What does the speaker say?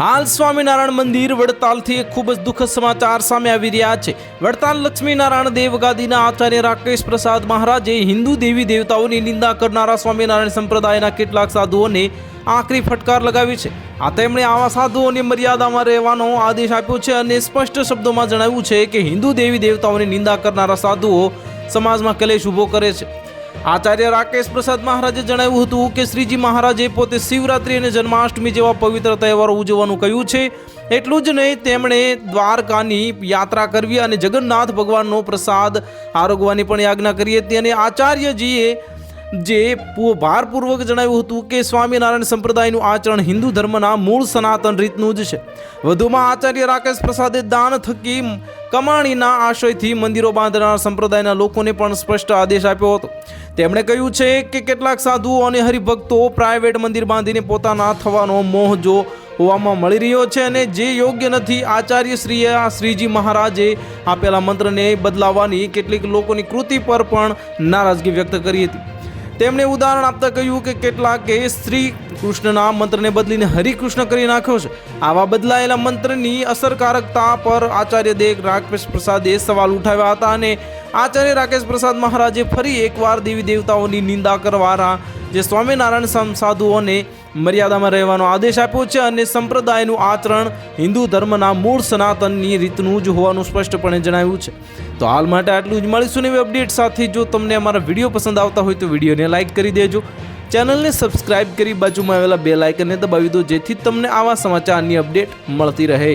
હાલ સ્વામિનારાયણ મંદિર વડતાલથી એક ખૂબ જ દુઃખદ સમાચાર સામે આવી રહ્યા છે। વડતાલ લક્ષ્મીનારાયણ દેવગાદીના આચાર્ય રાકેશ પ્રસાદ મહારાજે હિન્દુ દેવી દેવતાઓની નિંદા કરનારા સ્વામિનારાયણ સંપ્રદાયના કેટલાક સાધુઓને આકરી ફટકાર લગાવી છે। તેમણે આવા સાધુઓની મર્યાદામાં રહેવાનો આદેશ આપ્યો છે અને સ્પષ્ટ શબ્દોમાં જણાવ્યું છે કે હિન્દુ દેવી દેવતાઓની નિંદા કરનારા સાધુઓ સમાજમાં કલેશ ઊભો કરે છે। આચાર્ય રાકેશ પ્રસાદ મહારાજે જણાવ્યું હતું કે શ્રીજી મહારાજે પોતે શિવરાત્રી અને જન્માષ્ટમી જેવા પવિત્ર તહેવારો ઉજવવાનું કહ્યું છે। એટલું જ નહીં, તેમણે દ્વારકાની યાત્રા કરવી અને જગન્નાથ ભગવાનનો પ્રસાદ આરોગવાની પણ આજ્ઞા કરી હતી અને આચાર્યજીએ જે ભારપૂર્વક જણાવ્યું હતું કે સ્વામિનારાયણ સંપ્રદાયનું આચરણ હિન્દુ ધર્મના મૂળ સનાતન રીતનું જ છે। વધુમાં આચાર્ય રાકેશ પ્રસાદે દાન થકી કમાણીના આશયથી મંદિરો બાંધનાર સંપ્રદાયના લોકોને પણ સ્પષ્ટ આદેશ આપ્યો હતો। તેમણે કહ્યું છે કે કેટલાક સાધુઓ અને હરિભક્તો પ્રાઇવેટ મંદિર બાંધીને પોતાના થવાનો મોહ જો હોવામાં મળી રહ્યો છે અને જે યોગ્ય નથી। આચાર્યશ્રીએ શ્રીજી મહારાજે આપેલા મંત્રને બદલાવવાની કેટલીક લોકોની કૃતિ પર પણ નારાજગી વ્યક્ત કરી હતી। તેમણે ઉદાહરણ આપતા કહ્યું કે કેટલાકે શ્રી કૃષ્ણના મંત્રને બદલીને હરિકૃષ્ણ કરી નાખ્યો છે। આવા બદલાયેલા મંત્રની અસરકારકતા પર આચાર્ય દેવ રાકેશ પ્રસાદે સવાલ ઉઠાવ્યા હતા અને આચાર્ય રાકેશ પ્રસાદ મહારાજે ફરી એકવાર દેવી દેવતાઓની નિંદા કરવાના જે સ્વામિનારાયણ સાધુઓને મર્યાદામાં રહેવાનો આદેશ આપ્યો છે અને સંપ્રદાયનું આચરણ હિન્દુ ધર્મના મૂળ સનાતનની રીતનું જ હોવાનું સ્પષ્ટપણે જણાવ્યું છે। તો હાલ માટે આટલું જ। મળીશું નવી અપડેટ સાથે। જો તમને અમારા વિડીયો પસંદ આવતા હોય તો વિડીયોને લાઇક કરી દેજો, ચેનલને સબસ્ક્રાઇબ કરી બાજુમાં આવેલા બેલ આઇકનને દબાવી દો, જેથી તમને આવા સમાચારની અપડેટ મળતી રહે।